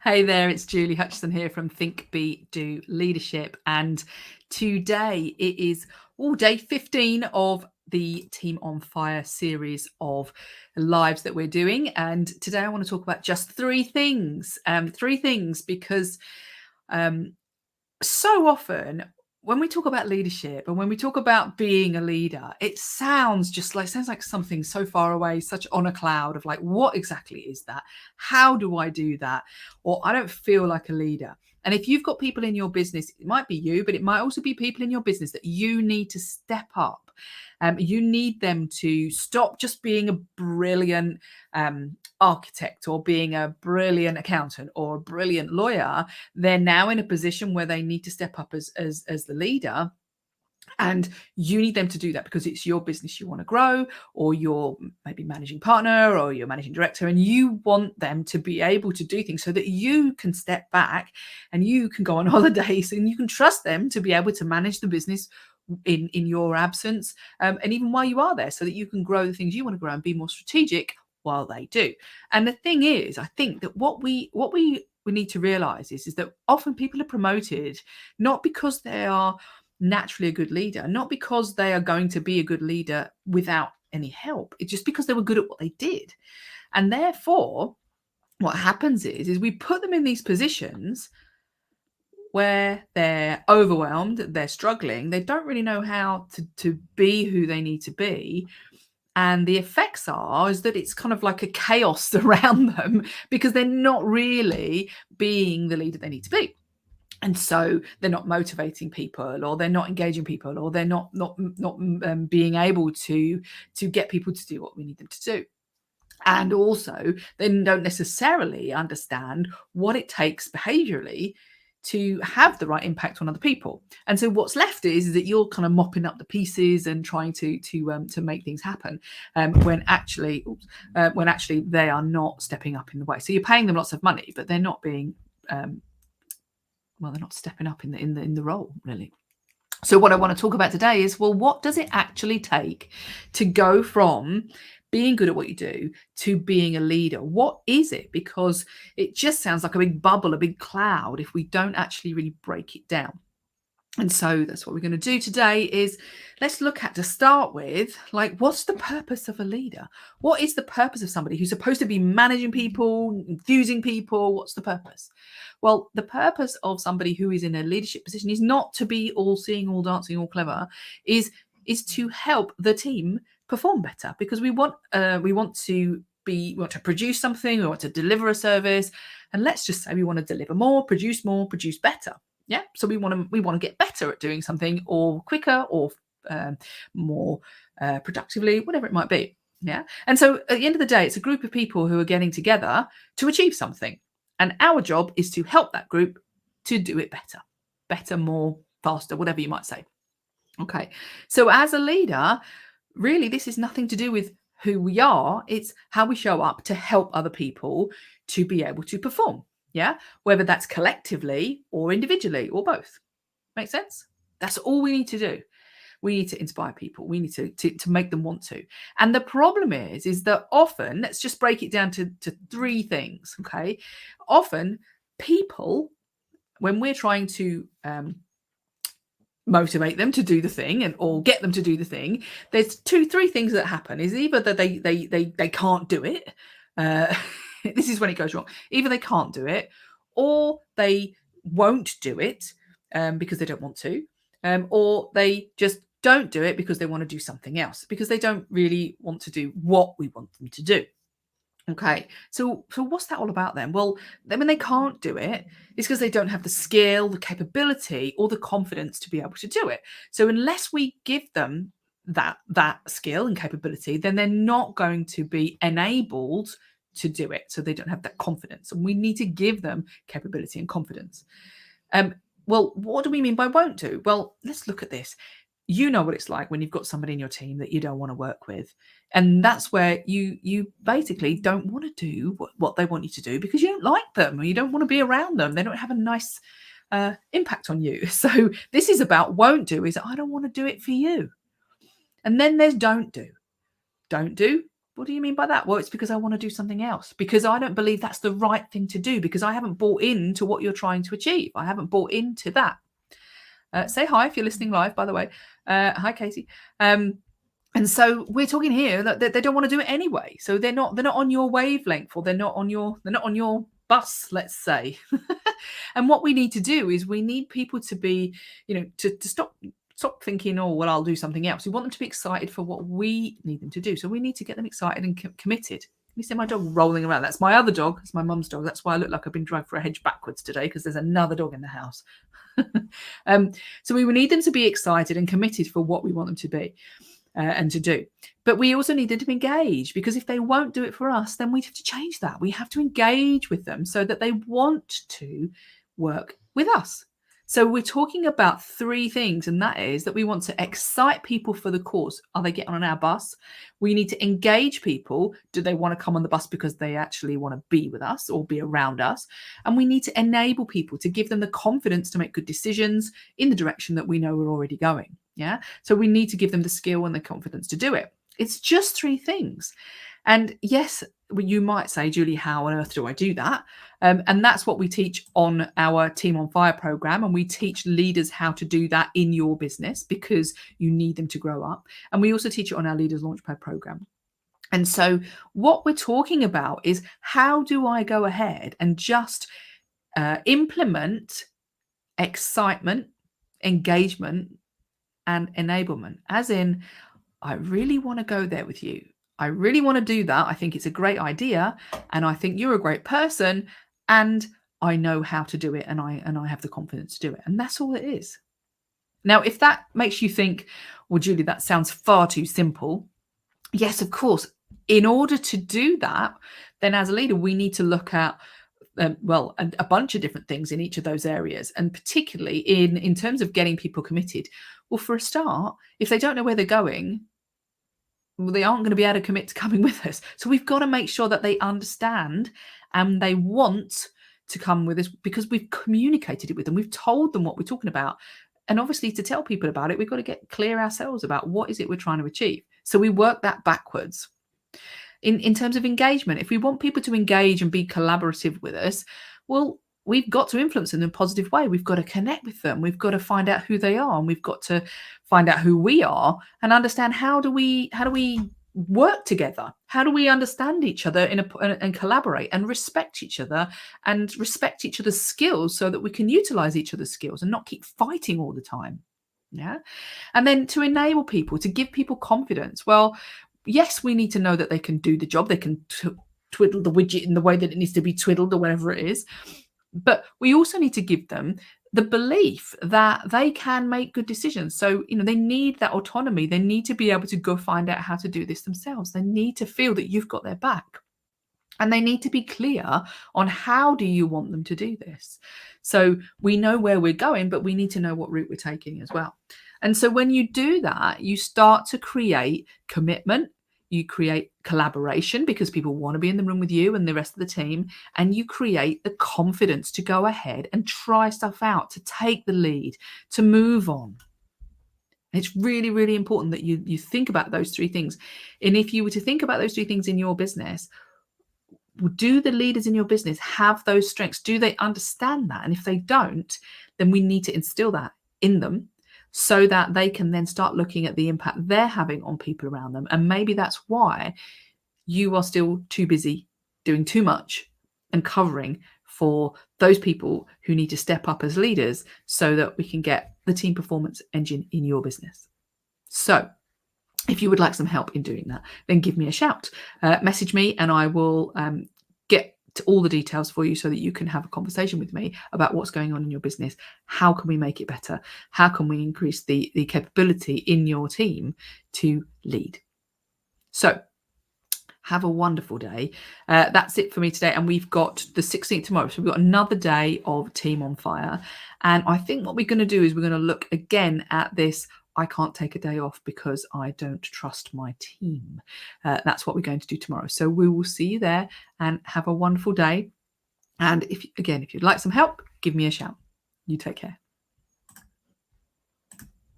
Hey there, it's Julie Hutchison here from Think, Be, Do Leadership. And today it is day 15 of the Team on Fire series of lives that we're doing. And today I want to talk about just three things. Because so often when we talk about leadership and when we talk about being a leader, it sounds like something so far away, such on a cloud of like, what exactly is that? How do I do that? Or I don't feel like a leader. And if you've got people in your business, it might be you, but it might also be people in your business that you need to step up. You need them to stop just being a brilliant architect or being a brilliant accountant or a brilliant lawyer. They're now in a position where they need to step up as the leader. And you need them to do that because it's your business you want to grow, or you're maybe managing partner or you're managing director, and you want them to be able to do things so that you can step back and you can go on holidays and you can trust them to be able to manage the business in your absence, and even while you are there, so that you can grow the things you want to grow and be more strategic while they do. And the thing is, I think that what we need to realize is that often people are promoted not because they are naturally a good leader, not because they are going to be a good leader without any help. It's just because they were good at what they did. And therefore, what happens is we put them in these positions where they're overwhelmed, they're struggling, they don't really know how to be who they need to be. And the effects is that it's kind of like a chaos around them because they're not really being the leader they need to be. And so they're not motivating people, or they're not engaging people, or they're not being able to get people to do what we need them to do. And also, they don't necessarily understand what it takes behaviorally to have the right impact on other people. And so what's left is that you're kind of mopping up the pieces and trying to make things happen, when actually they are not stepping up in the way. So you're paying them lots of money, but they're not being they're not stepping up in the role, really. So what I want to talk about today is, well, what does it actually take to go from being good at what you do to being a leader? What is it? Because it just sounds like a big bubble, a big cloud, if we don't actually really break it down. And so that's what we're going to do today. Is let's look at, to start with, like, what's the purpose of a leader? What is the purpose of somebody who's supposed to be managing people, enthusing people? What's the purpose? Well, the purpose of somebody who is in a leadership position is not to be all seeing, all dancing, all clever, is to help the team perform better, because we want to produce something, we want to deliver a service, and let's just say we want to deliver more, produce better. Yeah, so we want to get better at doing something, or quicker, or more productively, whatever it might be. Yeah, and so at the end of the day, it's a group of people who are getting together to achieve something, and our job is to help that group to do it better, more, faster, whatever you might say. Okay, so as a leader, really, this is nothing to do with who we are. It's how we show up to help other people to be able to perform. Yeah, whether that's collectively or individually or both. Make sense? That's all we need to do. We need to inspire people. We need to make them want to. And the problem is that often, let's just break it down to three things. Okay, often people, when we're trying to motivate them to do the thing or get them to do the thing, there's three things that happen. Is either that they can't do it. This is when it goes wrong. Either they can't do it, or they won't do it because they don't want to, or they just don't do it because they want to do something else, because they don't really want to do what we want them to do. Okay, so what's that all about then? Well, then when they can't do it, it's because they don't have the skill, the capability, or the confidence to be able to do it. So unless we give them that skill and capability, then they're not going to be enabled to do it. So they don't have that confidence, and we need to give them capability and confidence. Well, what do we mean by won't do? Well, let's look at this. You know what it's like when you've got somebody in your team that you don't want to work with, and that's where you basically don't want to do what they want you to do because you don't like them, or you don't want to be around them. They don't have a nice impact on you. So this is about won't do. Is I don't want to do it for you. And then there's don't do. Don't do What do you mean by that? Well, it's because I want to do something else, because I don't believe that's the right thing to do, because I haven't bought into what you're trying to achieve. I haven't bought into that. Say hi if you're listening live, by the way. Hi, Katie. And so we're talking here that they don't want to do it anyway. So they're not on your wavelength, or they're not on your bus, let's say. And what we need to do is we need people to be, to stop thinking, oh, well, I'll do something else. We want them to be excited for what we need them to do. So we need to get them excited and committed. You see my dog rolling around. That's my other dog. It's my mum's dog. That's why I look like I've been dragged for a hedge backwards today, because there's another dog in the house. So we need them to be excited and committed for what we want them to be and to do. But we also need them to engage, because if they won't do it for us, then we have to change that. We have to engage with them so that they want to work with us. So we're talking about 3 things, and that is that we want to excite people for the cause. Are they getting on our bus? We need to engage people. Do they want to come on the bus because they actually want to be with us or be around us? And we need to enable people, to give them the confidence to make good decisions in the direction that we know we're already going. Yeah. So we need to give them the skill and the confidence to do it. It's just 3 things. And yes, you might say, Julie, how on earth do I do that? And that's what we teach on our Team on Fire program. And we teach leaders how to do that in your business, because you need them to grow up. And we also teach it on our Leaders Launchpad program. And so what we're talking about is, how do I go ahead and just implement excitement, engagement, and enablement? As in, I really want to go there with you. I really want to do that. I think it's a great idea, and I think you're a great person, and I know how to do it, and I have the confidence to do it. And that's all it is. Now, if that makes you think, well, Julie, that sounds far too simple. Yes, of course. In order to do that, then as a leader, we need to look at a bunch of different things in each of those areas, and particularly in terms of getting people committed. Well, for a start, if they don't know where they're going, well, they aren't going to be able to commit to coming with us. So we've got to make sure that they understand and they want to come with us, because we've communicated it with them. We've told them what we're talking about. And obviously, to tell people about it, we've got to get clear ourselves about what is it we're trying to achieve. So we work that backwards. In terms of engagement, if we want people to engage and be collaborative with us, well, we've got to influence them in a positive way. We've got to connect with them. We've got to find out who they are, and we've got to find out who we are, and understand how do we work together? How do we understand each other and collaborate and respect each other and respect each other's skills, so that we can utilize each other's skills and not keep fighting all the time? Yeah. And then to enable people, to give people confidence. Well, yes, we need to know that they can do the job. They can twiddle the widget in the way that it needs to be twiddled, or whatever it is. But we also need to give them the belief that they can make good decisions. So, they need that autonomy. They need to be able to go find out how to do this themselves. They need to feel that you've got their back. And they need to be clear on how do you want them to do this. So we know where we're going, but we need to know what route we're taking as well. And so when you do that, you start to create commitment. You create collaboration, because people want to be in the room with you and the rest of the team. And you create the confidence to go ahead and try stuff out, to take the lead, to move on. It's really, really important that you think about those 3 things. And if you were to think about those 3 things in your business, do the leaders in your business have those strengths? Do they understand that? And if they don't, then we need to instill that in them, so that they can then start looking at the impact they're having on people around them. And maybe that's why you are still too busy doing too much and covering for those people who need to step up as leaders, so that we can get the team performance engine in your business. So if you would like some help in doing that, then give me a shout. Message me, and I will get to all the details for you, so that you can have a conversation with me about what's going on in your business. How can we make it better? How can we increase the capability in your team to lead? So have a wonderful day. That's it for me today. And we've got the 16th tomorrow. So we've got another day of Team on Fire. And I think what we're going to do is we're going to look again at this. I can't take a day off because I don't trust my team. That's what we're going to do tomorrow. So we will see you there, and have a wonderful day. And if you'd like some help, give me a shout. You take care.